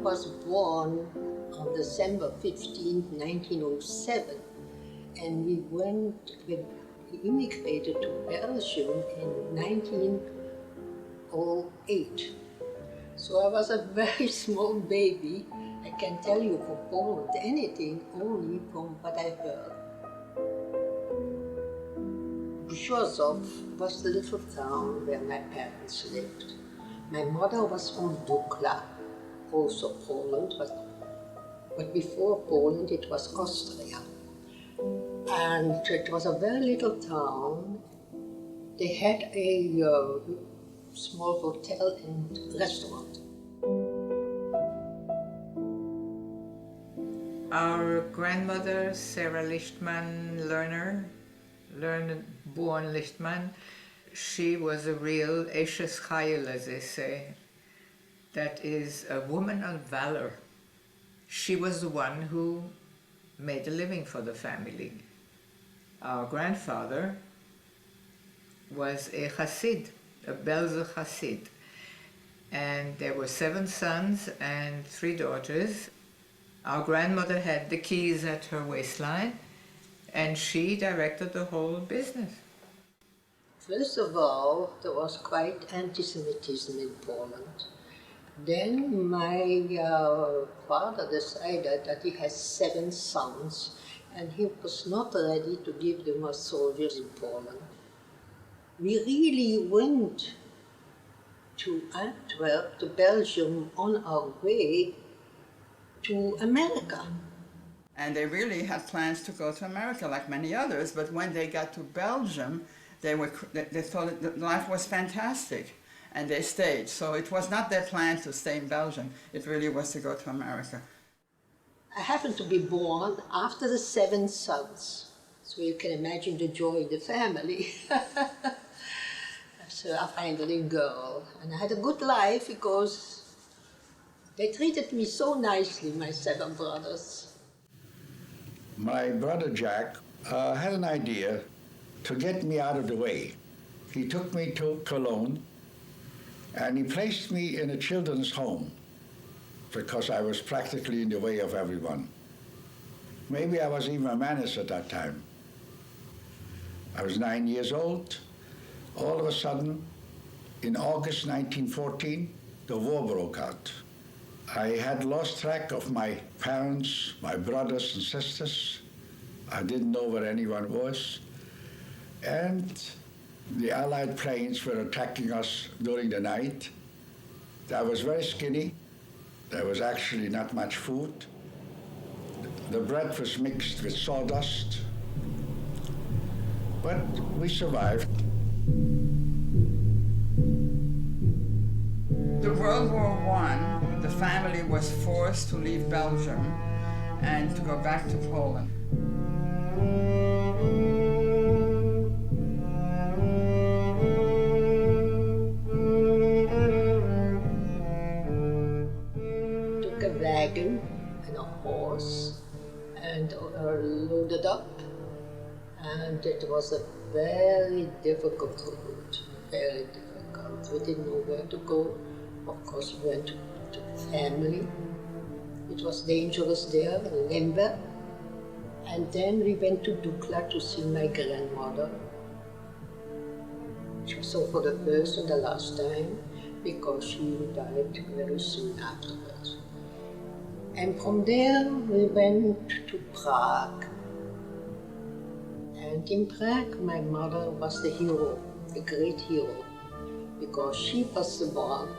was born on December 15, 1907, and we immigrated to Belgium in 1908. So I was a very small baby. I can tell you for Poland anything only from what I heard. Joseph was the little town where my parents lived. My mother was from Dukla, also Poland, but before Poland it was Austria. And it was a very little town. They had a small hotel and restaurant. Our grandmother, Sarah Lerner, born Lichtman, she was a real Eshes Chayil, as they say. That is a woman of valor. She was the one who made a living for the family. Our grandfather was a Chassid, a Belzer Chassid. And there were 7 sons and 3 daughters. Our grandmother had the keys at her waistline, and she directed the whole business. First of all, there was quite anti-Semitism in Poland. Then my father decided that he has 7 sons, and he was not ready to give them as soldiers in Poland. We really went to Antwerp, to Belgium, on our way to America. And they really had plans to go to America like many others, but when they got to Belgium, they thought that life was fantastic, and they stayed. So it was not their plan to stay in Belgium, it really was to go to America. I happened to be born after the 7 sons, so you can imagine the joy in the family. So I finally a girl, and I had a good life because they treated me so nicely, my 7 brothers. My brother Jack had an idea to get me out of the way. He took me to Cologne and he placed me in a children's home because I was practically in the way of everyone. Maybe I was even a menace at that time. I was 9 years old. All of a sudden, in August 1914, the war broke out. I had lost track of my parents, my brothers and sisters. I didn't know where anyone was. And the Allied planes were attacking us during the night. I was very skinny. There was actually not much food. The bread was mixed with sawdust. But we survived. The World War I, the family was forced to leave Belgium and to go back to Poland. Took a wagon and a horse and loaded up, and it was a very difficult route, very difficult. We didn't know where to go. Of course, we went to family. It was dangerous there, in Limburg. And then we went to Dukla to see my grandmother. So for the first and the last time, because she died very soon afterwards. And from there, we went to Prague. And in Prague, my mother was the hero, the great hero, because she was the one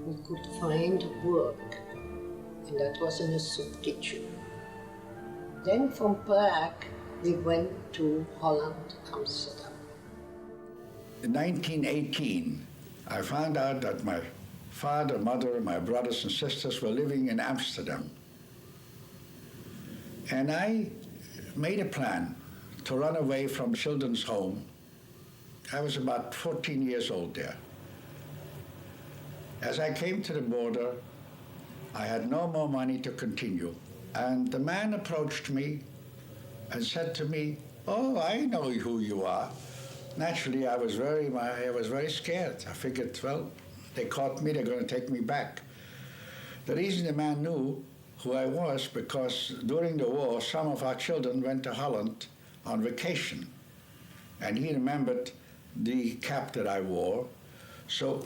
who could find work, and that was in a soup kitchen. Then from Prague, we went to Holland, Amsterdam. In 1918, I found out that my father, mother, my brothers and sisters were living in Amsterdam. And I made a plan to run away from children's home. I was about 14 years old there. As I came to the border, I had no more money to continue. And the man approached me and said to me, "Oh, I know who you are." Naturally, I was very scared. I figured, well, they caught me, they're going to take me back. The reason the man knew who I was because during the war, some of our children went to Holland on vacation. And he remembered the cap that I wore. So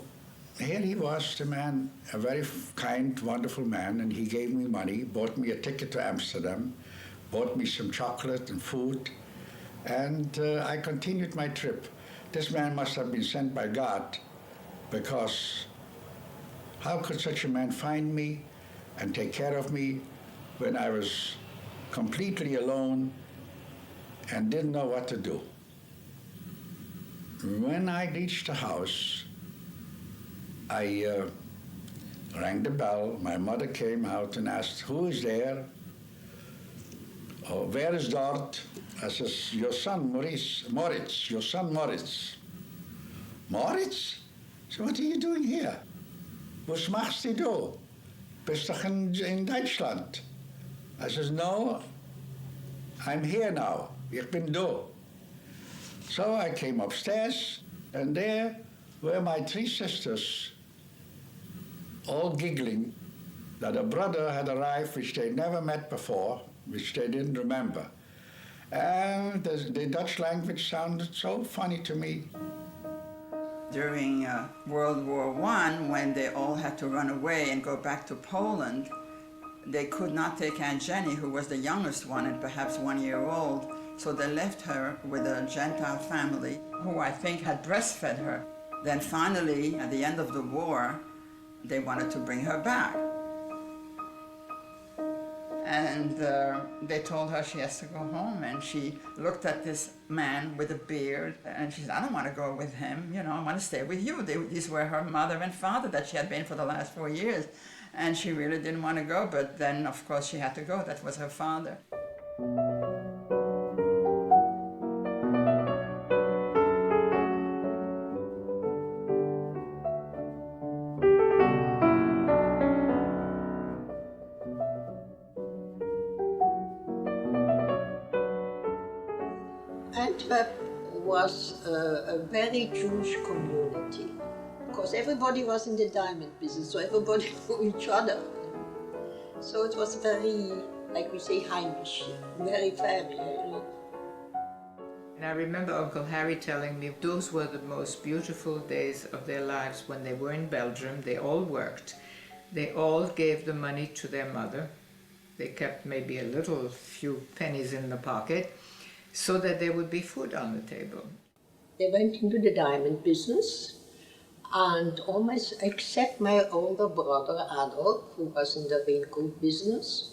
here he was, the man, a very kind, wonderful man, and he gave me money, bought me a ticket to Amsterdam, bought me some chocolate and food, and I continued my trip. This man must have been sent by God, because how could such a man find me and take care of me when I was completely alone and didn't know what to do? When I reached the house, I rang the bell. My mother came out and asked, "Who is there?" "Oh, where is Dort?" I says, "Your son, Moritz, your son Moritz." "Moritz? So what are you doing here? Was machst du da? Bist doch in Deutschland?" I says, "No, I'm here now. Ich bin da." So I came upstairs, and there were my three sisters, all giggling that a brother had arrived which they never met before, which they didn't remember. And the Dutch language sounded so funny to me. During World War I, when they all had to run away and go back to Poland, they could not take Aunt Jenny, who was the youngest one and perhaps 1 year old, so they left her with a Gentile family who I think had breastfed her. Then finally, at the end of the war, they wanted to bring her back. And they told her she has to go home, and she looked at this man with a beard, and she said, "I don't want to go with him, you know, I want to stay with you." These were her mother and father that she had been for the last 4 years, and she really didn't want to go, but then of course she had to go. That was her father. Antwerp was a very Jewish community, because everybody was in the diamond business, so everybody knew each other. So it was very, like we say, heimisch, very familiar. And I remember Uncle Harry telling me those were the most beautiful days of their lives when they were in Belgium. They all worked. They all gave the money to their mother. They kept maybe a little few pennies in the pocket, so that there would be food on the table. They went into the diamond business, and almost except my older brother Adolf, who was in the raincoat business,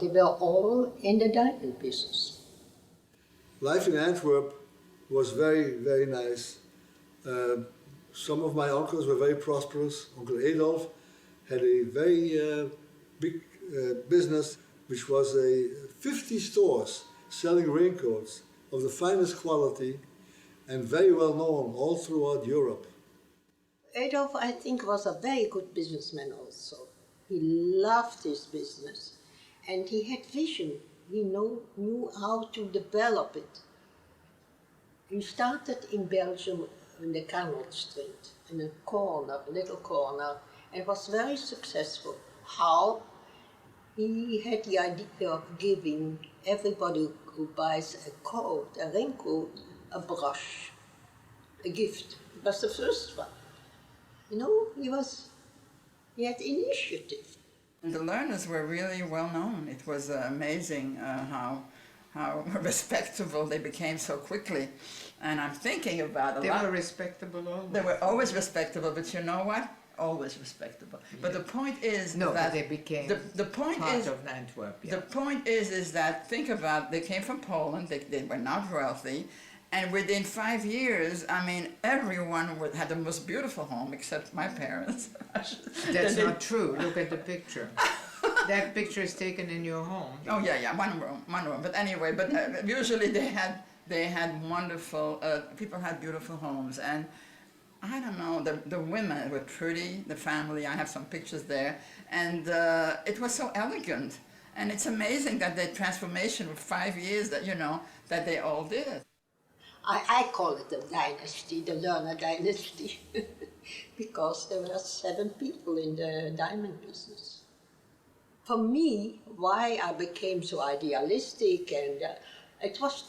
they were all in the diamond business. Life in Antwerp was very, very nice. Some of my uncles were very prosperous. Uncle Adolf had a very big business, which was 50 stores selling raincoats of the finest quality and very well known all throughout Europe. Adolf, I think, was a very good businessman also. He loved his business, and he had vision. He knew how to develop it. He started in Belgium in the Canal Street, in a corner, a little corner, and was very successful. How? He had the idea of giving everybody who buys a coat, a raincoat, a brush, a gift. It was the first one. You know, he had initiative. The Lerners were really well known. It was amazing how respectable they became so quickly. And I'm thinking about They were respectable always. They were always respectable, but you know what? Always respectable. Yeah. But the point is that they became the point part is, of Antwerp. Yeah. The point is that, think about, they came from Poland, they were not wealthy, and within 5 years, I mean, everyone had the most beautiful home except my parents. That's not true. Look at the picture. That picture is taken in your home. Oh yeah, one room. But anyway, usually they had wonderful, people had beautiful homes, and I don't know, the women were pretty, the family, I have some pictures there, and it was so elegant. And it's amazing that the transformation of 5 years that, you know, that they all did. I call it a dynasty, the Lerner dynasty, because there were 7 people in the diamond business. For me, why I became so idealistic, and it was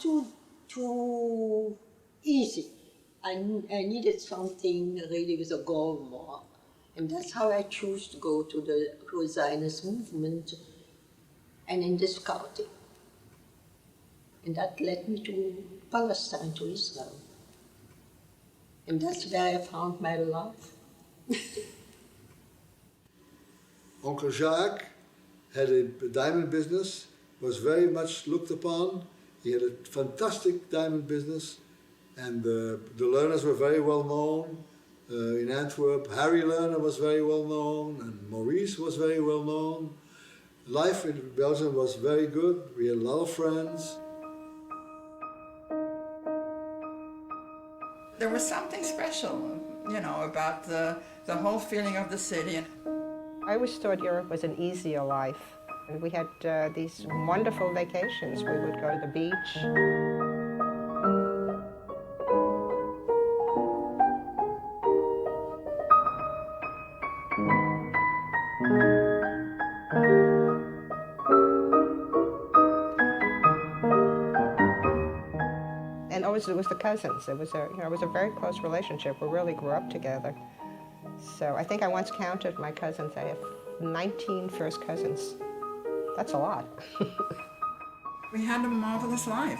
too easy. I needed something really with a goal more. And that's how I chose to go to the Zionist movement and in the scouting. And that led me to Palestine, to Israel. And that's where I found my love. Uncle Jacques had a diamond business, was very much looked upon. He had a fantastic diamond business, and the Lerners were very well known in Antwerp. Harry Lerner was very well known, and Maurice was very well known. Life in Belgium was very good. We had a lot of friends. There was something special, you know, about the whole feeling of the city. I always thought Europe was an easier life. And we had these wonderful vacations. We would go to the beach. And always it was the cousins. It was a very close relationship. We really grew up together. So I think I once counted my cousins. I have 19 first cousins. That's a lot. We had a marvelous life.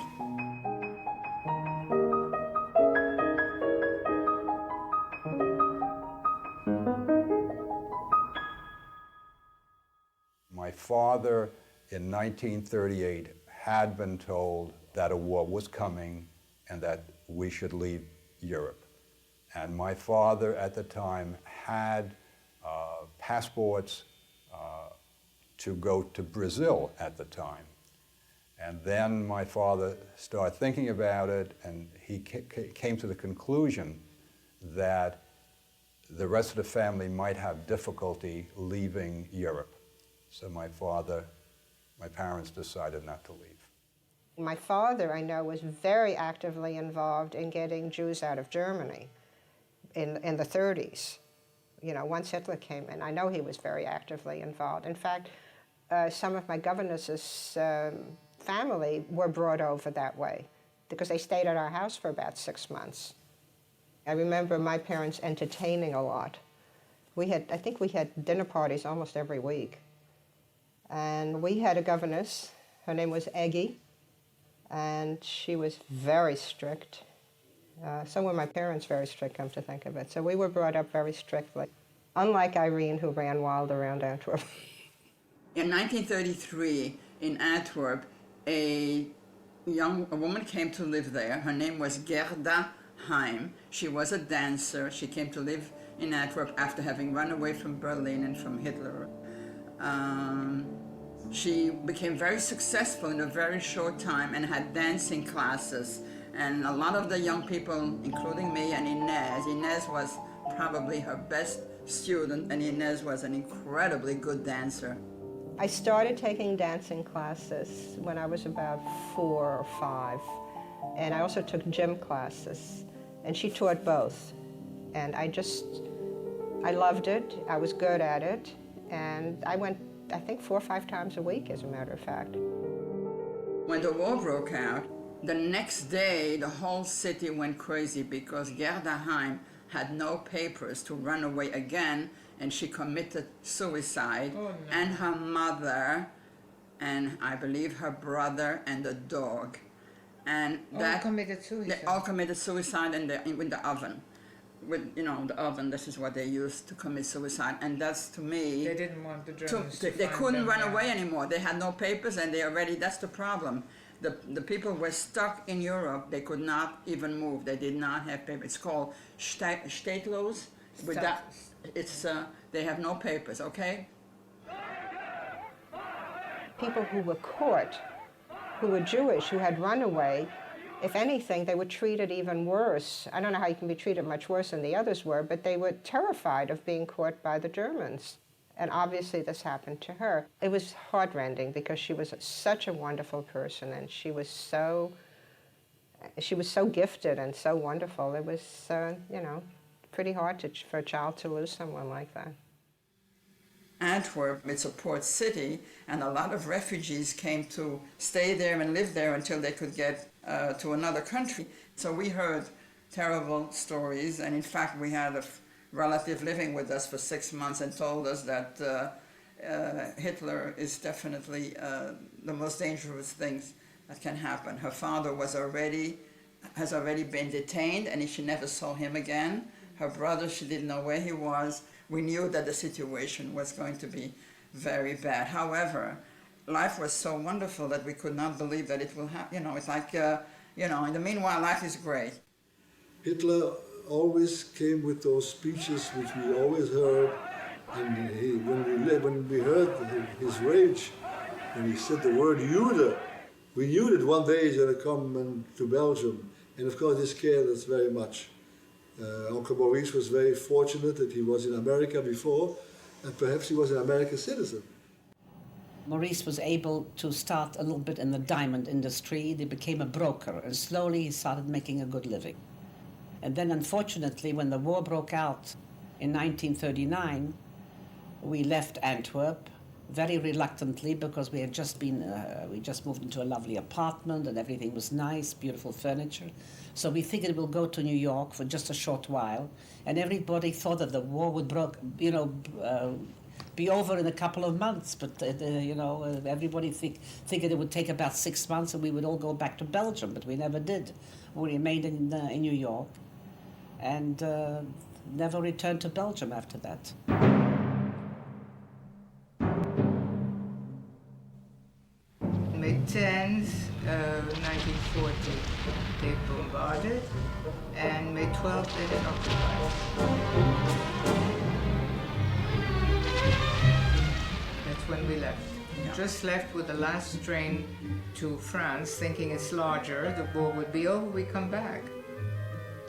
My father, in 1938, had been told that a war was coming and that we should leave Europe. And my father, at the time, had passports to go to Brazil at the time. And then my father started thinking about it, and he came to the conclusion that the rest of the family might have difficulty leaving Europe. So my parents decided not to leave. My father, I know, was very actively involved in getting Jews out of Germany in the 30s. You know, once Hitler came in, I know he was very actively involved. In fact, some of my governess's family were brought over that way because they stayed at our house for about 6 months. I remember my parents entertaining a lot. I think we had dinner parties almost every week. And we had a governess, her name was Eggy, and she was very strict. So were my parents very strict, come to think of it. So we were brought up very strictly, unlike Irene, who ran wild around Antwerp. In 1933, in Antwerp, a woman came to live there. Her name was Gerda Heim. She was a dancer. She came to live in Antwerp after having run away from Berlin and from Hitler. She became very successful in a very short time and had dancing classes. And a lot of the young people, including me and Inez was probably her best student, and Inez was an incredibly good dancer. I started taking dancing classes when I was about 4 or 5, and I also took gym classes, and she taught both. And I loved it, I was good at it, and I went, I think, 4 or 5 times a week, as a matter of fact. When the war broke out, the next day the whole city went crazy because Gerda Heim had no papers to run away again, and she committed suicide. Oh, no. And her mother, and I believe her brother and the dog. And all committed suicide. They all committed suicide in the oven. With, you know, the oven, this is what they used to commit suicide. And that's, to me... They didn't want the Germans to They find couldn't them, run yeah. away anymore. They had no papers, and that's the problem. The people were stuck in Europe. They could not even move. They did not have papers. It's called statelos. They have no papers, okay? People who were caught, who were Jewish, who had run away, if anything, they were treated even worse. I don't know how you can be treated much worse than the others were, but they were terrified of being caught by the Germans. And obviously this happened to her. It was heartrending because she was such a wonderful person, and she was so She was so gifted and so wonderful. It was, you know, pretty hard for a child to lose someone like that. Antwerp, it's a port city, and a lot of refugees came to stay there and live there until they could get to another country. So we heard terrible stories, and in fact we had a relative living with us for 6 months and told us that Hitler is definitely the most dangerous things that can happen. Her father has already been detained, and she never saw him again. Her brother, she didn't know where he was. We knew that the situation was going to be very bad. However, life was so wonderful that we could not believe that it will happen. You know, it's like, you know, in the meanwhile, life is great. Hitler always came with those speeches which we always heard, and when we heard his rage, when he said the word Jude, we knew that one day he's going to come to Belgium, and of course this scared us very much. Uncle Maurice was very fortunate that he was in America before, and perhaps he was an American citizen. Maurice was able to start a little bit in the diamond industry. He became a broker, and slowly he started making a good living. And then, unfortunately, when the war broke out in 1939, we left Antwerp very reluctantly because we had just been, we just moved into a lovely apartment and everything was nice, beautiful furniture. So we figured we'll go to New York for just a short while, and everybody thought that the war would be over in a couple of months, but everybody figured it would take about 6 months and we would all go back to Belgium, but we never did. We remained in New York and never returned to Belgium after that. May 10th, 1940, they bombarded, and May 12th, they had occupied. That's when we left. Yeah. Just left with the last train to France, thinking it's larger, the war would be over, we come back.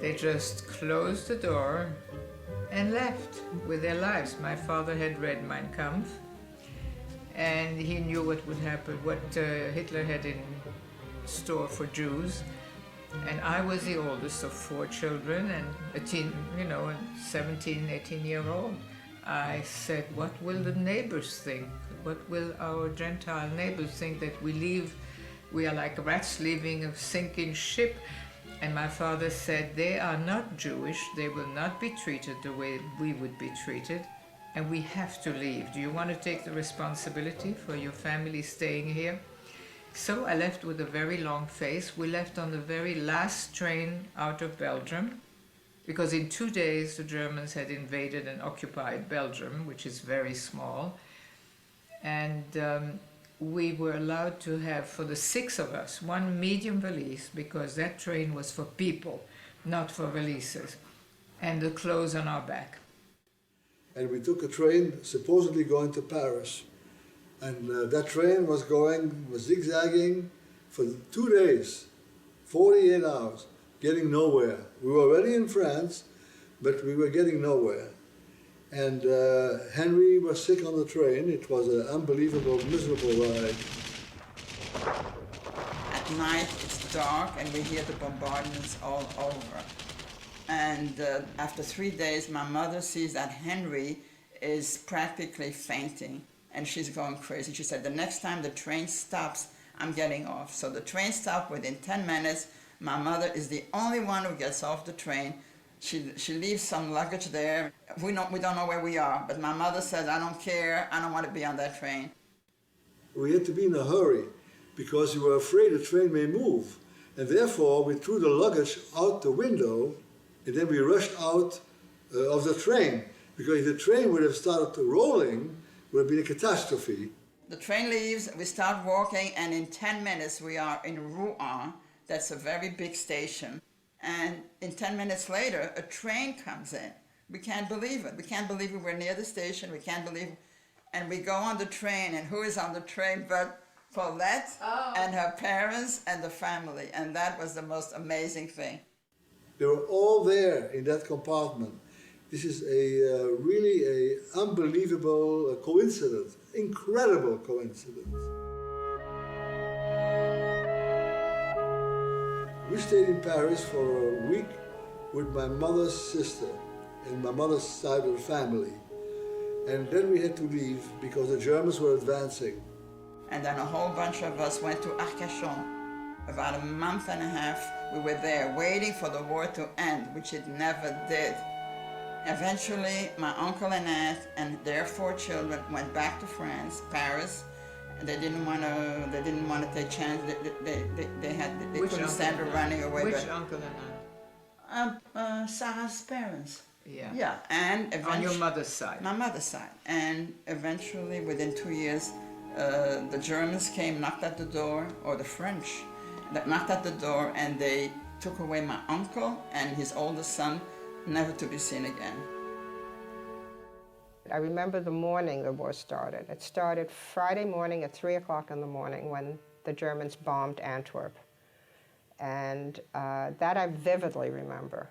They just closed the door and left with their lives. My father had read Mein Kampf, and he knew what would happen, what Hitler had in store for Jews. And I was the oldest of 4 children and a 17, 18-year-old. I said, what will the neighbors think? What will our Gentile neighbors think that we are like rats leaving a sinking ship? And my father said, they are not Jewish, they will not be treated the way we would be treated, and we have to leave. Do you want to take the responsibility for your family staying here? So I left with a very long face. We left on the very last train out of Belgium, because in 2 days the Germans had invaded and occupied Belgium, which is very small. And we were allowed to have, for the 6 of us, 1 medium valise, because that train was for people, not for valises, and the clothes on our back. And we took a train supposedly going to Paris. And that train was zigzagging for 2 days, 48 hours, getting nowhere. We were already in France, but we were getting nowhere. And Henry was sick on the train. It was an unbelievable, miserable ride. At night, it's dark, and we hear the bombardments all over. And after 3 days, my mother sees that Henry is practically fainting, and she's going crazy. She said, the next time the train stops, I'm getting off. So the train stopped within 10 minutes. My mother is the only one who gets off the train. She leaves some luggage there. We don't know where we are, but my mother says, I don't care, I don't want to be on that train. We had to be in a hurry because we were afraid the train may move. And therefore, we threw the luggage out the window, and then we rushed out of the train. Because if the train would have started rolling, it would have been a catastrophe. The train leaves, we start walking, and in 10 minutes we are in Rouen. That's a very big station. And in 10 minutes later, a train comes in. We can't believe it. We can't believe we're near the station. We can't believe it. And we go on the train, and who is on the train but Paulette and her parents and the family. And that was the most amazing thing. They were all there in that compartment. This is really an unbelievable coincidence, incredible coincidence. We we stayed in Paris for a week with my mother's sister and my mother's side of the family. And then we had to leave because the Germans were advancing. And then a whole bunch of us went to Arcachon. About a month and a half, we were there waiting for the war to end, which it never did. Eventually, my uncle and aunt and their 4 children went back to France, Paris. And they didn't want to take chance. They couldn't stand running away. Which uncle and aunt? Sarah's parents. Yeah. Yeah, and eventually, On your mother's side. my mother's side. And eventually, within 2 years, the Germans came, knocked at the door, or the French, that knocked at the door, and they took away my uncle and his oldest son, never to be seen again. I remember the morning the war started. It started Friday morning at 3 o'clock in the morning when the Germans bombed Antwerp. And that I vividly remember.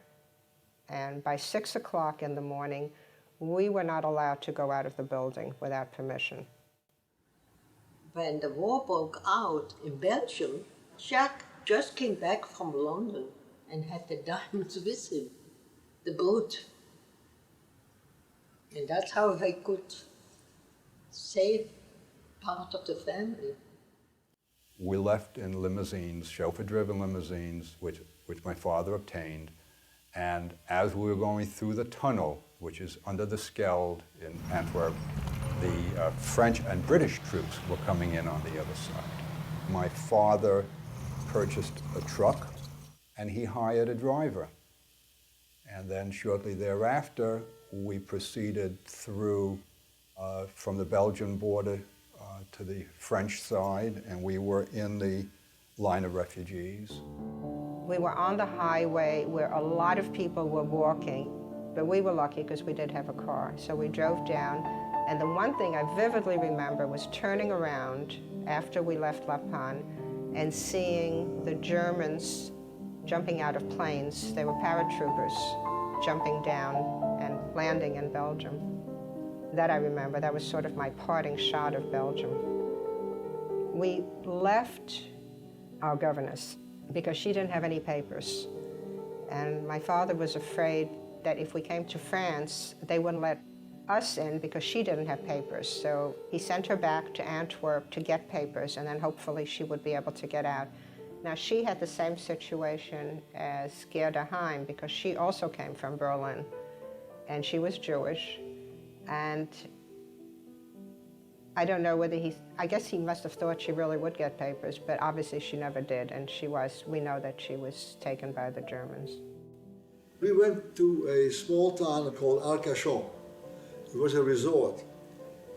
And by 6 o'clock in the morning, we were not allowed to go out of the building without permission. When the war broke out in Belgium, Jacques just came back from London and had the diamonds with him, the brute. And that's how I could save part of the family. We left in limousines, chauffeur-driven limousines, which my father obtained. And as we were going through the tunnel, which is under the Scheldt in Antwerp, the French and British troops were coming in on the other side. My father purchased a truck, and he hired a driver. And then shortly thereafter, we proceeded through from the Belgian border to the French side, and we were in the line of refugees. We were on the highway where a lot of people were walking, but we were lucky because we did have a car. So we drove down, and the one thing I vividly remember was turning around after we left La Panne and seeing the Germans jumping out of planes. They were paratroopers jumping down and landing in Belgium. That I remember. That was sort of my parting shot of Belgium. We left our governess because she didn't have any papers. And my father was afraid that if we came to France, they wouldn't let us in because she didn't have papers. So he sent her back to Antwerp to get papers, and then hopefully she would be able to get out. Now, she had the same situation as Gerda Heim because she also came from Berlin, and she was Jewish. And I don't know whether I guess he must have thought she really would get papers, but obviously she never did, and we know that she was taken by the Germans. We went to a small town called Arcachon. It was a resort,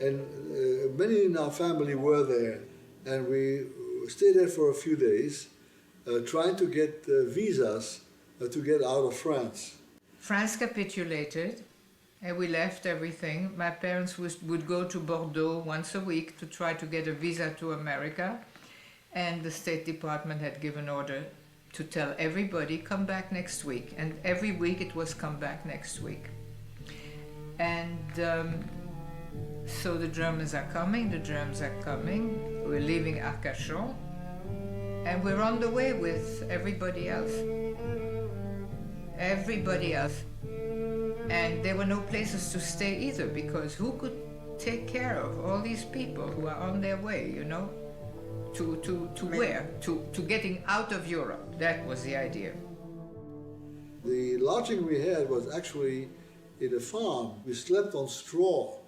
and many in our family were there, and we stayed there for a few days, trying to get visas to get out of France. France capitulated, and we left everything. My parents would go to Bordeaux once a week to try to get a visa to America, and the State Department had given order to tell everybody, come back next week. And every week it was come back next week. And so the Germans are coming, we're leaving Arcachon, and we're on the way with everybody else. And there were no places to stay either, because who could take care of all these people who are on their way, you know? To where? To getting out of Europe. That was the idea. The lodging we had was actually in a farm. We slept on straw.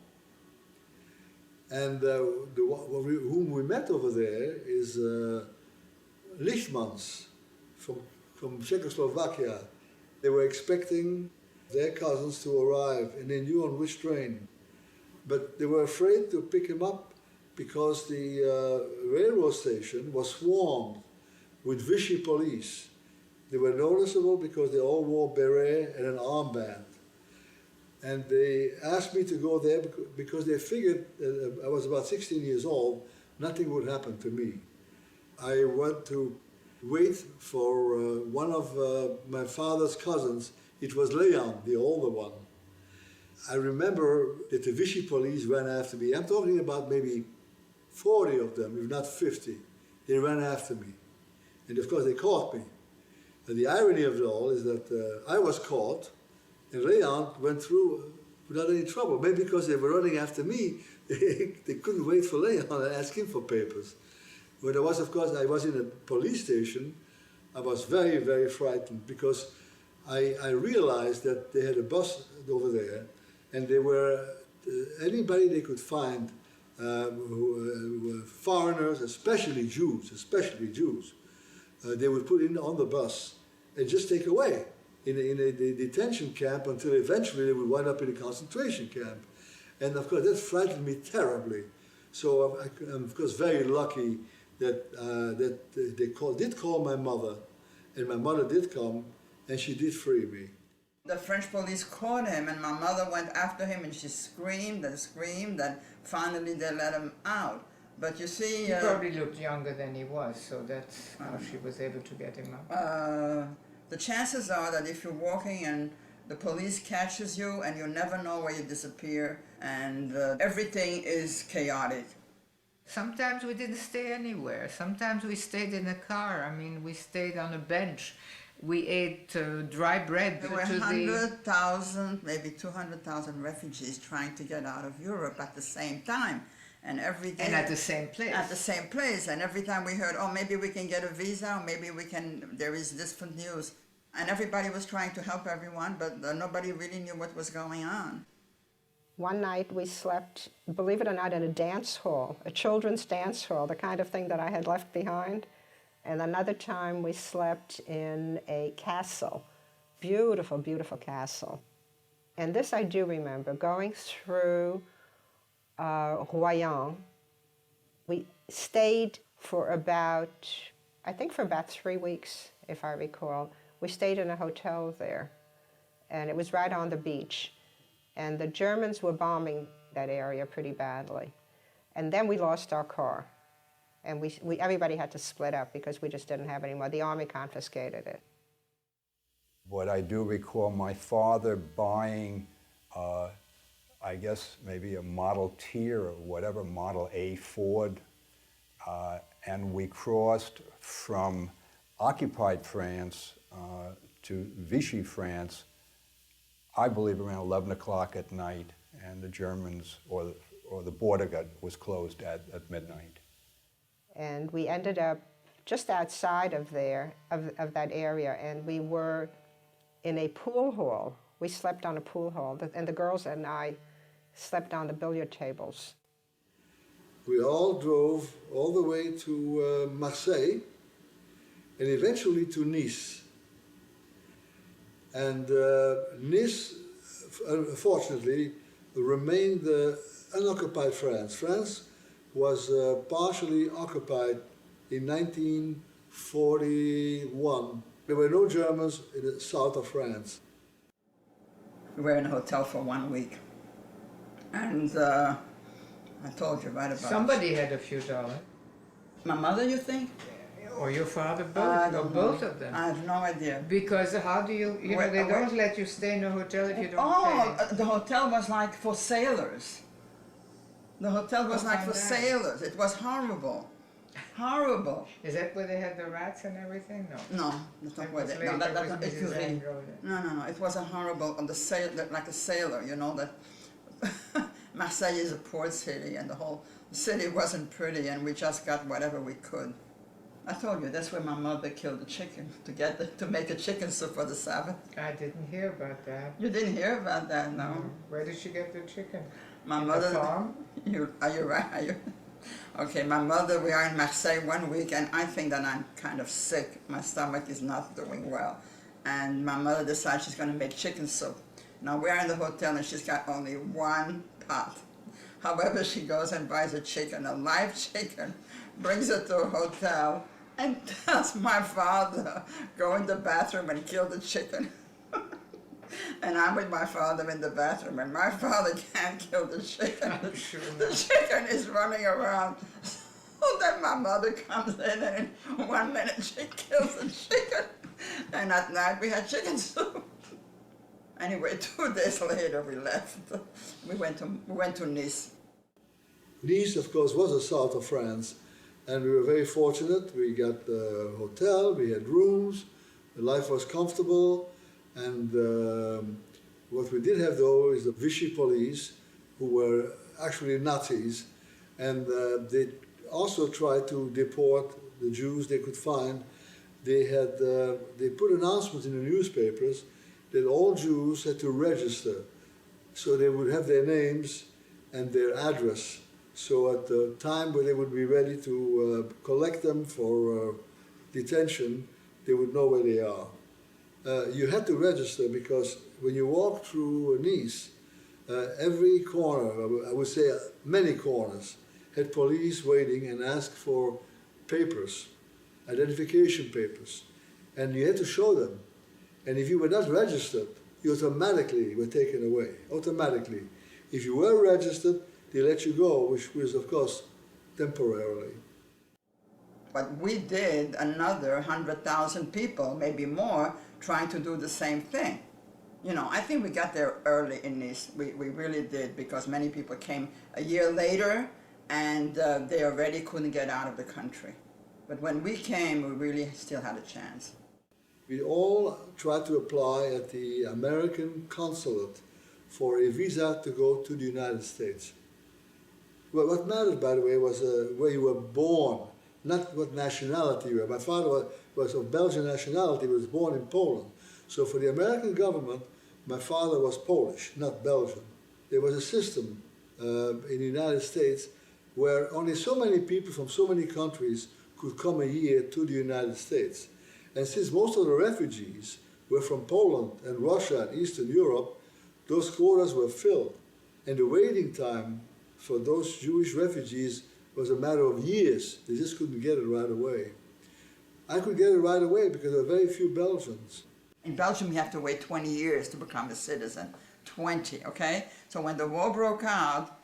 And whom we met over there is Lichtmans from Czechoslovakia. They were expecting their cousins to arrive, and they knew on which train. But they were afraid to pick him up because the railroad station was swarmed with Vichy police. They were noticeable because they all wore beret and an armband. And they asked me to go there because they figured I was about 16 years old, nothing would happen to me. I went to wait for one of my father's cousins. It was Leon, the older one. I remember that the Vichy police ran after me. I'm talking about maybe 40 of them, if not 50. They ran after me. And of course they caught me. And the irony of it all is that I was caught, and Leon went through without any trouble. Maybe because they were running after me, they couldn't wait for Leon and ask him for papers. When I was, of course, I was in a police station, I was very, very frightened because I realized that they had a bus over there, and they were anybody they could find who were foreigners, especially Jews, they would put in on the bus and just take away in a detention camp until eventually they would wind up in a concentration camp. And of course that frightened me terribly. So I'm of course very lucky that, they did call my mother, and my mother did come, and she did free me. The French police caught him, and my mother went after him, and she screamed, and finally they let him out. But you see... He probably looked younger than he was, so that's how she was able to get him out. The chances are that if you're walking and the police catches you and you never know where you disappear, and everything is chaotic. Sometimes we didn't stay anywhere. Sometimes we stayed in a car. I mean, we stayed on a bench. We ate dry bread. There were 100,000, maybe 200,000 refugees trying to get out of Europe at the same time. And every day... And at the same place. At the same place. And every time we heard, oh, maybe we can get a visa, or maybe we can, there is different news. And everybody was trying to help everyone, but nobody really knew what was going on. One night we slept, believe it or not, in a dance hall, a children's dance hall, the kind of thing that I had left behind. And another time we slept in a castle, beautiful, beautiful castle. And this I do remember, going through Royan. We stayed for about, I think for about 3 weeks, if I recall. We stayed in a hotel there, and it was right on the beach. And the Germans were bombing that area pretty badly. And then we lost our car. And everybody had to split up because we just didn't have any more. The army confiscated it. But I do recall my father buying, I guess maybe a Model T or whatever, Model A Ford, and we crossed from occupied France to Vichy France, I believe around 11 o'clock at night, and the Germans, or the border was closed at midnight. And we ended up just outside of there, of that area, and we were in a pool hall. We slept on a pool hall, and the girls and I slept on the billiard tables. We all drove all the way to Marseille and eventually to Nice. And Nice, unfortunately, remained unoccupied France. France was partially occupied in 1941. There were no Germans in the south of France. We were in a hotel for 1 week. And I told you, right, about... Somebody had a few dollars. My mother, you think? Or your father, both, or both of them. I have no idea. Because how do you know, they don't let you stay in a hotel if you don't pay. The hotel was like for sailors. The hotel was like for sailors. It was horrible. Horrible. Is that where they had the rats and everything? No. No, that's not where they... No, no. It was a horrible, on the sail, like a sailor, you know, that... Marseille is a port city, and the whole city wasn't pretty, and we just got whatever we could. I told you, that's where my mother killed a chicken to make a chicken soup for the Sabbath. I didn't hear about that. You didn't hear about that, no? Where did she get the chicken? My mother. The farm? Are you right? Are you? Okay, my mother, we are in Marseille 1 week, and I think that I'm kind of sick. My stomach is not doing well. And my mother decides she's going to make chicken soup. Now we're in the hotel, and she's got only one pot. However, she goes and buys a chicken, a live chicken, brings it to a hotel, and tells my father, go in the bathroom and kill the chicken. And I'm with my father in the bathroom, and my father can't kill the chicken. The chicken is running around. So then my mother comes in, and in 1 minute she kills the chicken. And at night we had chicken soup. Anyway, 2 days later we left. We went to Nice. Nice, of course, was the south of France, and we were very fortunate. We got a hotel, we had rooms, Life was comfortable, and what we did have though is the Vichy police, who were actually Nazis, and they also tried to deport the Jews they could find. They put announcements in the newspapers that all Jews had to register, so they would have their names and their address. So at the time when they would be ready to collect them for detention, they would know where they are. You had to register because when you walk through Nice, every corner, I would say many corners, had police waiting and asked for papers, identification papers, and you had to show them. And if you were not registered, you automatically were taken away, automatically. If you were registered, they let you go, which was, of course, temporarily. But we did another 100,000 people, maybe more, trying to do the same thing. You know, I think we got there early in Nice. We really did, because many people came a year later, and they already couldn't get out of the country. But when we came, we really still had a chance. We all tried to apply at the American consulate for a visa to go to the United States. Well, what mattered, by the way, was where you were born, not what nationality you were. My father was of Belgian nationality, but was born in Poland. So for the American government, my father was Polish, not Belgian. There was a system in the United States where only so many people from so many countries could come a year to the United States. And since most of the refugees were from Poland and Russia and Eastern Europe, those quotas were filled. And the waiting time for those Jewish refugees was a matter of years. They just couldn't get it right away. I could get it right away because there were very few Belgians. In Belgium, you have to wait 20 years to become a citizen. 20, okay? So when the war broke out,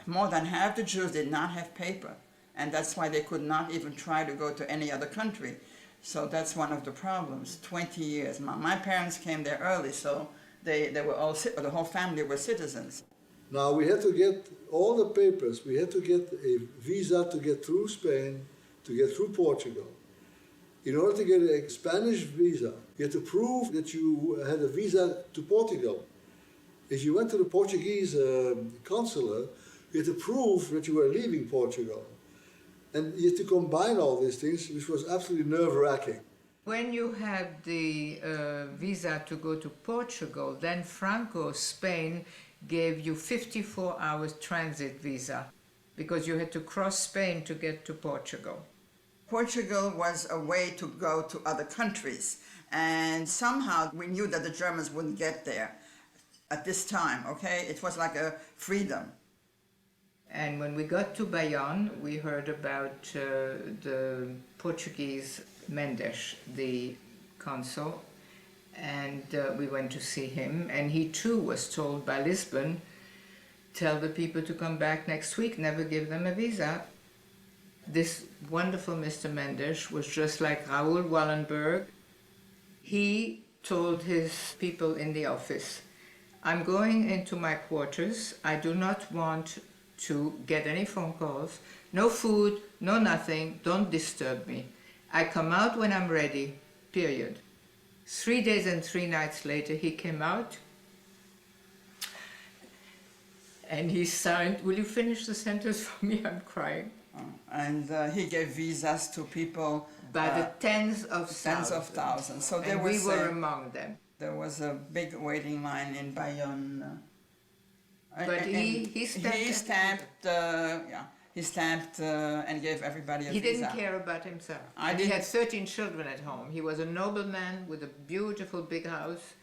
more than half the Jews did not have paper. And that's why they could not even try to go to any other country. So that's one of the problems, 20 years. My parents came there early, so they were all, the whole family were citizens. Now we had to get all the papers. We had to get a visa to get through Spain, to get through Portugal. In order to get a Spanish visa, you had to prove that you had a visa to Portugal. If you went to the Portuguese consulate, you had to prove that you were leaving Portugal. And you had to combine all these things, which was absolutely nerve-wracking. When you had the visa to go to Portugal, then Franco, Spain, gave you 54 hours transit visa because you had to cross Spain to get to Portugal. Portugal was a way to go to other countries, and somehow we knew that the Germans wouldn't get there at this time, okay? It was like a freedom. And when we got to Bayonne, we heard about the Portuguese Mendes, the consul, and we went to see him, and he too was told by Lisbon, tell the people to come back next week, never give them a visa. This wonderful Mr. Mendes was just like Raoul Wallenberg. He told his people in the office, I'm going into my quarters, I do not want to get any phone calls, no food, no nothing, don't disturb me. I come out when I'm ready, period. 3 days and 3 nights later, he came out and he signed, will you finish the sentence for me? I'm crying. And he gave visas to people by the tens of thousands. So there and was, we were among them. There was a big waiting line in Bayonne. But he stamped and gave everybody a visa. He didn't care about himself. He had 13 children at home. He was a nobleman with a beautiful big house.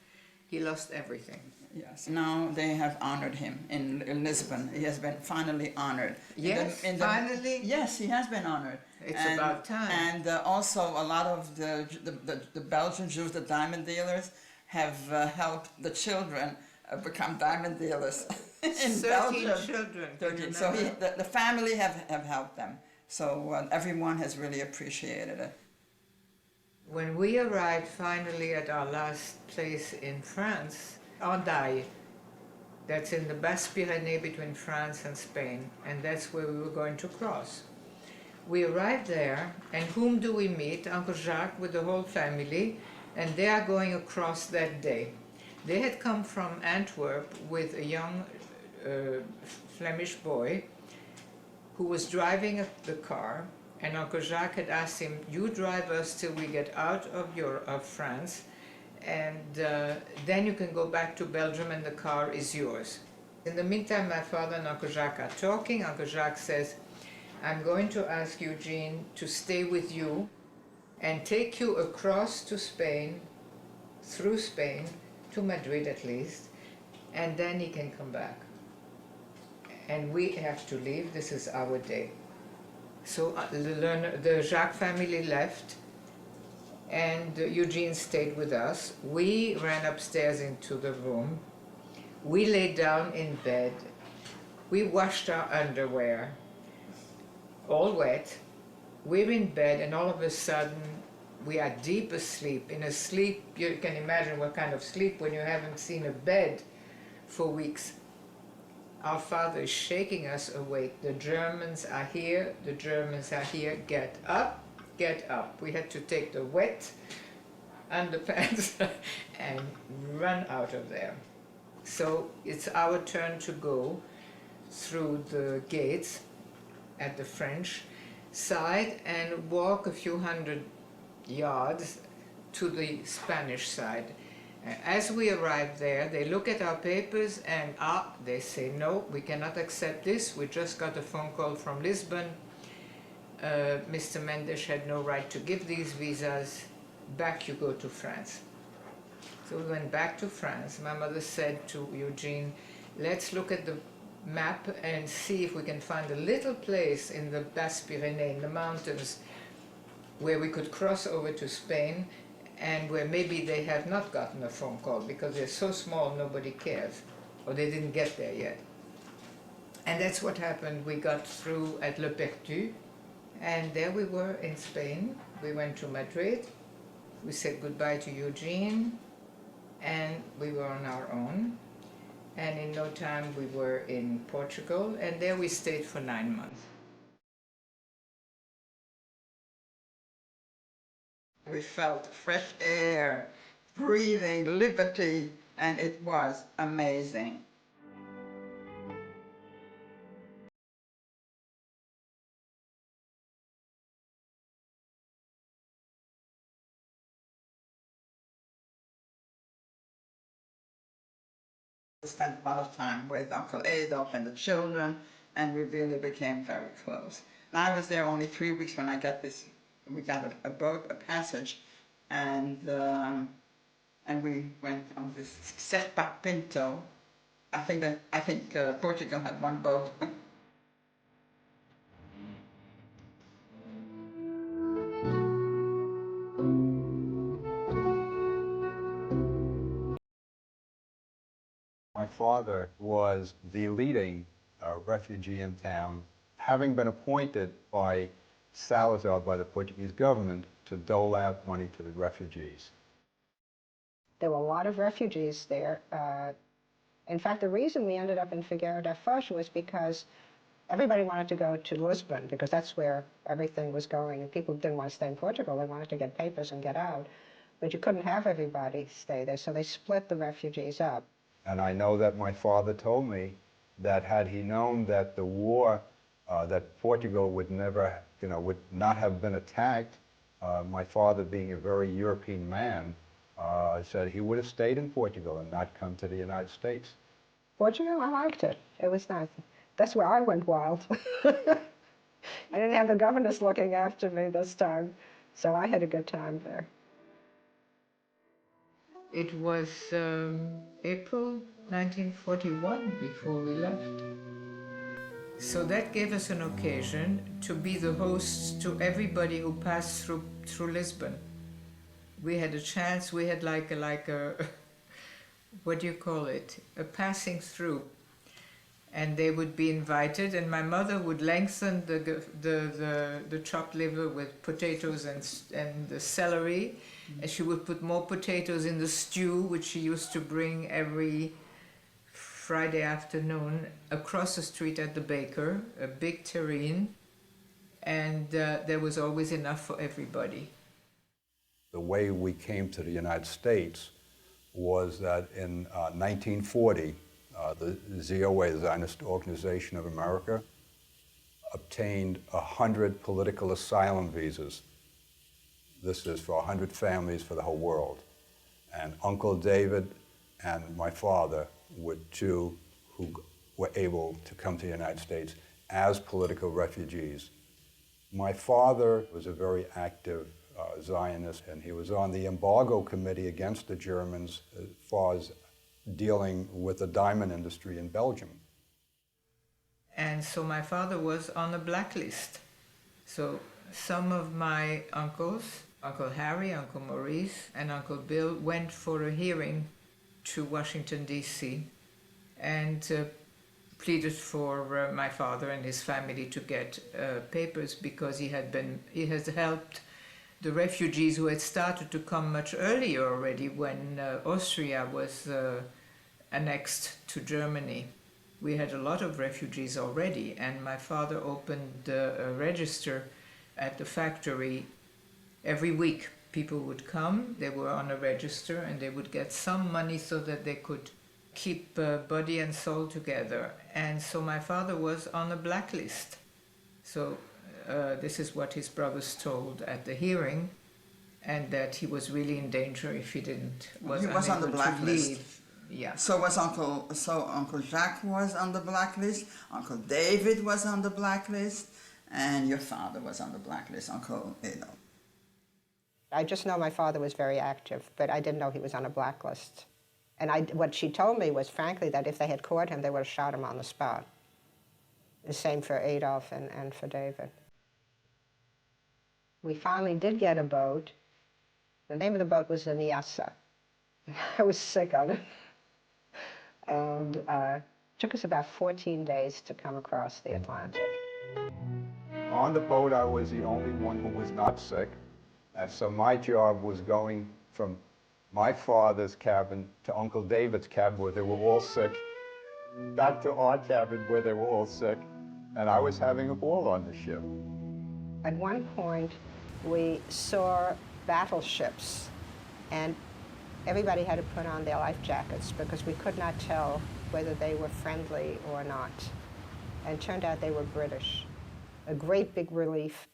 He lost everything. Yes. Now they have honored him in Lisbon. He has been finally honored. Yes, finally? Yes, he has been honored. It's about time. And also a lot of the Belgian Jews, the diamond dealers, have helped the children become diamond dealers in Belgium. 13 children. 13. So the family have helped them. So everyone has really appreciated it. When we arrived finally at our last place in France, Andaille, that's in the Basses-Pyrénées between France and Spain, and that's where we were going to cross. We arrived there, and whom do we meet? Uncle Jacques with the whole family, and they are going across that day. They had come from Antwerp with a young Flemish boy who was driving the car, and Uncle Jacques had asked him, "You drive us till we get out of France, and then you can go back to Belgium and the car is yours." In the meantime, my father and Uncle Jacques are talking. Uncle Jacques says, "I'm going to ask Eugene to stay with you and take you across to Spain, through Spain, to Madrid at least, and then he can come back. And we have to leave, this is our day." So the Jacques family left, and Eugene stayed with us. We ran upstairs into the room. We lay down in bed. We washed our underwear, all wet. We're in bed, and all of a sudden, we are deep asleep. In a sleep, you can imagine what kind of sleep when you haven't seen a bed for weeks. Our father is shaking us awake. "The Germans are here, the Germans are here, get up, get up." We had to take the wet underpants and run out of there. So it's our turn to go through the gates at the French side and walk a few hundred yards to the Spanish side. As we arrive there, they look at our papers and they say, "No, we cannot accept this. We just got a phone call from Lisbon. Mr. Mendes had no right to give these visas. Back you go to France." So we went back to France. My mother said to Eugene, "Let's look at the map and see if we can find a little place in the Basses-Pyrénées, in the mountains, where we could cross over to Spain, and where maybe they have not gotten a phone call because they're so small nobody cares, or they didn't get there yet." And that's what happened. We got through at Le Pertu, and there we were in Spain. We went to Madrid. We said goodbye to Eugene, and we were on our own. And in no time we were in Portugal, and there we stayed for 9 months. We felt fresh air, breathing, liberty, and it was amazing. We spent a lot of time with Uncle Adolf and the children, and we really became very close. And I was there only 3 weeks when I got this. We got a boat, a passage, and we went on this Serpa Pinto. I think Portugal had one boat. My father was the leading refugee in town, having been appointed by Salazar, by the Portuguese government, to dole out money to the refugees. There were a lot of refugees there. In fact, the reason we ended up in Figueira da Foz was because everybody wanted to go to Lisbon, because that's where everything was going, and people didn't want to stay in Portugal. They wanted to get papers and get out. But you couldn't have everybody stay there, so they split the refugees up. And I know that my father told me that had he known that the war, that Portugal would never, would not have been attacked, my father being a very European man, said he would have stayed in Portugal and not come to the United States. Portugal, I liked it. It was nice. That's where I went wild. I didn't have the governors looking after me this time, so I had a good time there. It was April 1941 before we left. So that gave us an occasion to be the hosts to everybody who passed through Lisbon. We had a chance, we had like a what do you call it, a passing through. And they would be invited, and my mother would lengthen the chopped liver with potatoes and the celery, and she would put more potatoes in the stew, which she used to bring every Friday afternoon across the street at the baker, a big terrine, and there was always enough for everybody. The way we came to the United States was that in 1940, the ZOA, the Zionist Organization of America, obtained 100 political asylum visas. This is for 100 families for the whole world. And Uncle David and my father were two who were able to come to the United States as political refugees. My father was a very active Zionist, and he was on the embargo committee against the Germans as far as dealing with the diamond industry in Belgium. And so my father was on a blacklist. So some of my uncles, Uncle Harry, Uncle Maurice, and Uncle Bill, went for a hearing to Washington, D.C. and pleaded for my father and his family to get papers, because he has helped the refugees who had started to come much earlier already when Austria was annexed to Germany. We had a lot of refugees already, and my father opened a register at the factory every week. People would come, they were on a register, and they would get some money so that they could keep body and soul together. And so my father was on a blacklist. So this is what his brothers told at the hearing, and that he was really in danger if he was on the blacklist. Yeah. So Uncle Jacques was on the blacklist, Uncle David was on the blacklist, and your father was on the blacklist, Uncle Adolf. I just know my father was very active, but I didn't know he was on a blacklist. And what she told me was, frankly, that if they had caught him, they would have shot him on the spot. The same for Adolf and for David. We finally did get a boat. The name of the boat was the Nyassa. I was sick of it. And it took us about 14 days to come across the Atlantic. On the boat, I was the only one who was not sick. And so my job was going from my father's cabin to Uncle David's cabin where they were all sick, back to our cabin where they were all sick, and I was having a ball on the ship. At one point, we saw battleships, and everybody had to put on their life jackets because we could not tell whether they were friendly or not. And it turned out they were British. A great big relief,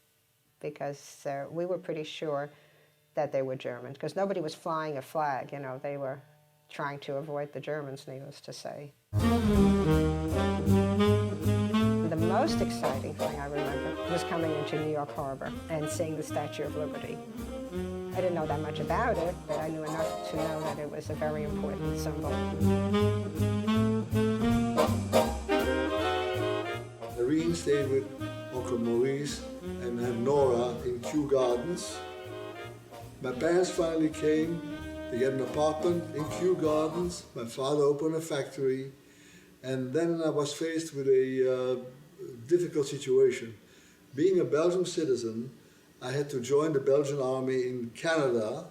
because we were pretty sure that they were German, because nobody was flying a flag, you know, they were trying to avoid the Germans, needless to say. The most exciting thing I remember was coming into New York Harbor and seeing the Statue of Liberty. I didn't know that much about it, but I knew enough to know that it was a very important symbol. Irene stayed with Uncle Maurice and Nora in Kew Gardens. My parents finally came. They got an apartment in Kew Gardens. My father opened a factory. And then I was faced with a difficult situation. Being a Belgian citizen, I had to join the Belgian army in Canada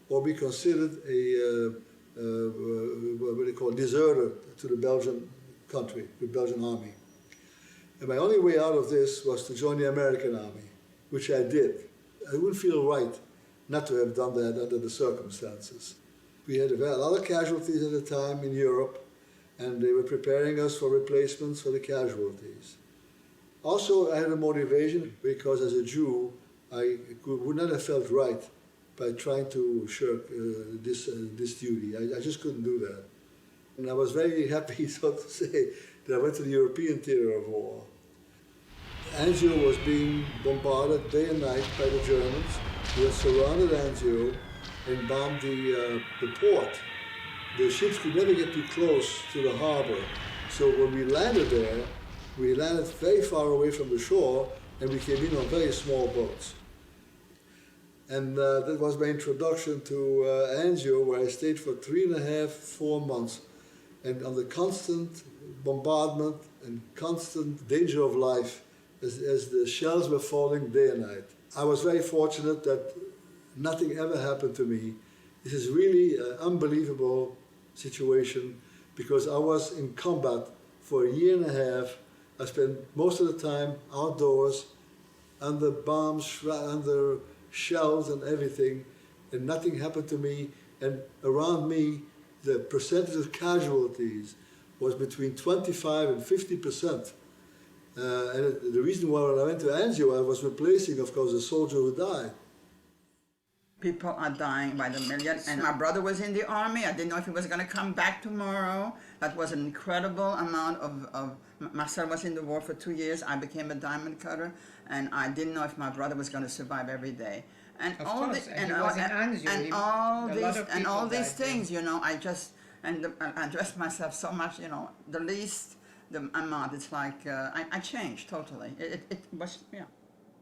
or be considered a what they call deserter to the Belgian country, the Belgian army. And my only way out of this was to join the American army, which I did. I wouldn't feel right not to have done that under the circumstances. We had a lot of casualties at the time in Europe, and they were preparing us for replacements for the casualties. Also, I had a motivation because as a Jew, I would not have felt right by trying to shirk this duty. I just couldn't do that. And I was very happy, so to say, that I went to the European theater of war. Antwerp was being bombarded day and night by the Germans. We had surrounded Antwerp and bombed the port. The ships could never get too close to the harbor. So when we landed there, we landed very far away from the shore, and we came in on very small boats. And that was my introduction to Antwerp, where I stayed for 3.5, 4 months, and under constant bombardment and constant danger of life as the shells were falling day and night. I was very fortunate that nothing ever happened to me. This is really an unbelievable situation because I was in combat for 1.5 years. I spent most of the time outdoors, under bombs, under shells and everything. and nothing happened to me. And around me, the percentage of casualties was between 25 and 50%. And the reason why when I went to Anzio, I was replacing, of course, a soldier who died. People are dying by the million, and my brother was in the army. I didn't know if he was going to come back tomorrow. That was an incredible amount of Marcel was in the war for 2 years. I became a diamond cutter, and I didn't know if my brother was going to survive every day. And Of all course, the, and he was in Anzio. all these died things, you know, I dressed myself so much, you know, the amount, it's like, I changed totally. It was, yeah.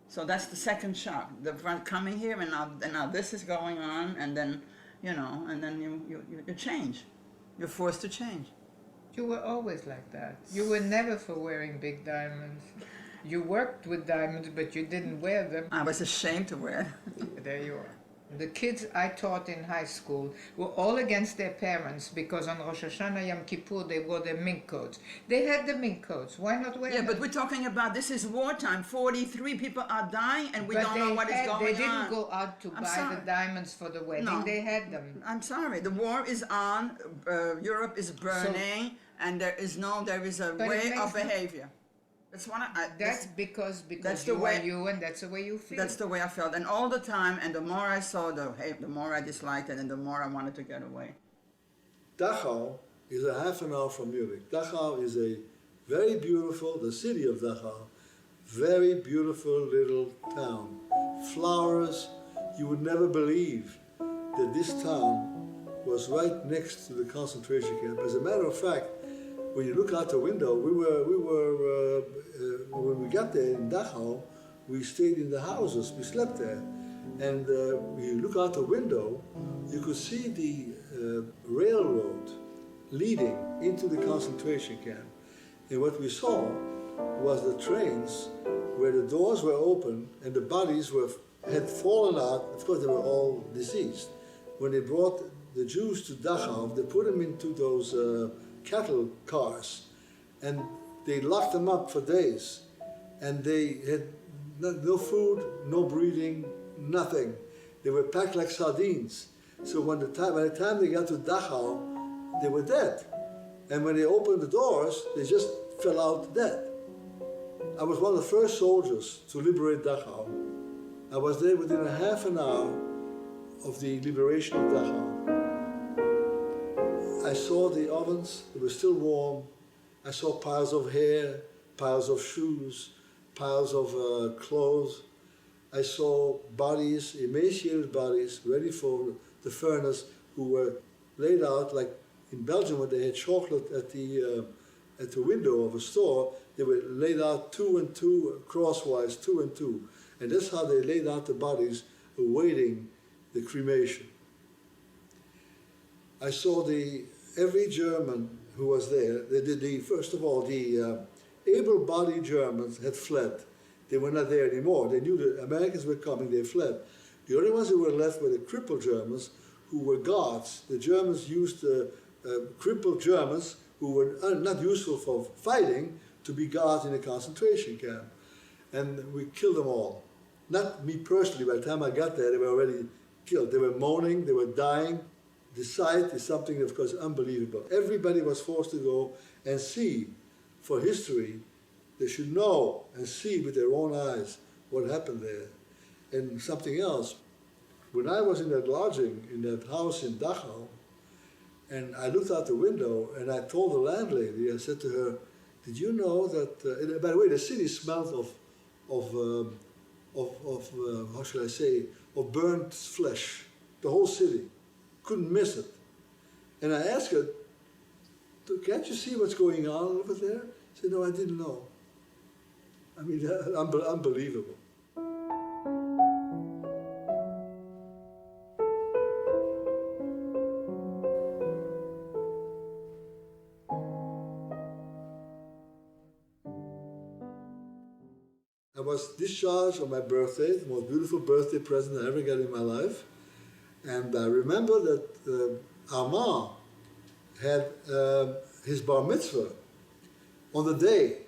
So that's the second shock. The front coming here, and now this is going on, and then, you know, and then you change. You're forced to change. You were always like that. You were never for wearing big diamonds. You worked with diamonds, but you didn't wear them. I was ashamed to wear it. There you are. The kids I taught in high school were all against their parents because on Rosh Hashanah, Yom Kippur, they wore their mink coats. They had the mink coats. Why not wear them? Yeah, but we're talking about, this is wartime. 43 people are dying, and we But don't know what is going on. They didn't go out to I'm buy sorry. the diamonds for the wedding. No. They had them. I'm sorry. The war is on. Europe is burning, and there is a But it way makes of behavior. That's what That's because that's the you way- are you, and that's the way you feel. That's the way I felt, and all the time. And the more I saw the more I disliked it, and the more I wanted to get away. Dachau is a half an hour from Munich. Dachau is a very beautiful, the city of Dachau, very beautiful little town. Flowers, you would never believe that this town was right next to the concentration camp. As a matter of fact, when you look out the window, when we got there in Dachau, we stayed in the houses, we slept there. And when you look out the window, you could see the railroad leading into the concentration camp. And what we saw was the trains where the doors were open and the bodies had fallen out. Of course, they were all deceased. When they brought the Jews to Dachau, they put them into those cattle cars, and they locked them up for days. And they had no food, no breathing, nothing. They were packed like sardines. So by the time they got to Dachau, they were dead. And when they opened the doors, they just fell out dead. I was one of the first soldiers to liberate Dachau. I was there within a half an hour of the liberation of Dachau. I saw the ovens, they were still warm. I saw piles of hair, piles of shoes, piles of clothes. I saw bodies, emaciated bodies, ready for the furnace, who were laid out like in Belgium when they had chocolate at the window of a store. They were laid out 2 and 2, crosswise, 2 and 2. And that's how they laid out the bodies awaiting the cremation. I saw every German who was there. First of all, the able-bodied Germans had fled. They were not there anymore. They knew the Americans were coming, they fled. The only ones who were left were the crippled Germans, who were guards. The Germans used crippled Germans who were not useful for fighting to be guards in a concentration camp. And we killed them all. Not me personally. By the time I got there, they were already killed. They were moaning, they were dying. The sight is something, of course, unbelievable. Everybody was forced to go and see, for history. They should know and see with their own eyes what happened there. And something else, when I was in that lodging, in that house in Dachau, and I looked out the window and I told the landlady, I said to her, did you know that, and by the way, the city smelled of how shall I say, of burnt flesh, the whole city. Couldn't miss it. And I asked her, can't you see what's going on over there? She said, no, I didn't know. I mean, unbelievable. I was discharged on my birthday, the most beautiful birthday present I ever got in my life. And I remember that Armand had his bar mitzvah on the day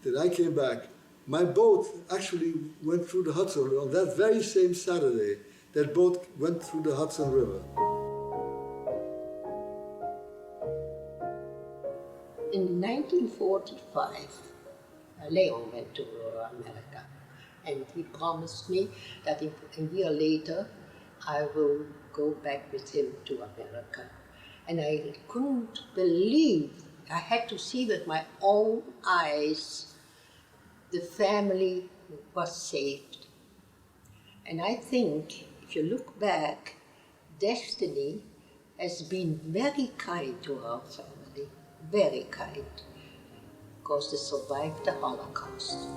that I came back. My boat actually went through the Hudson on that very same Saturday. That boat went through the Hudson River. In 1945, Leon went to America, and he promised me that a year later I will go back with him to America. And I couldn't believe, I had to see with my own eyes, the family was saved. And I think, if you look back, destiny has been very kind to our family, very kind, because they survived the Holocaust.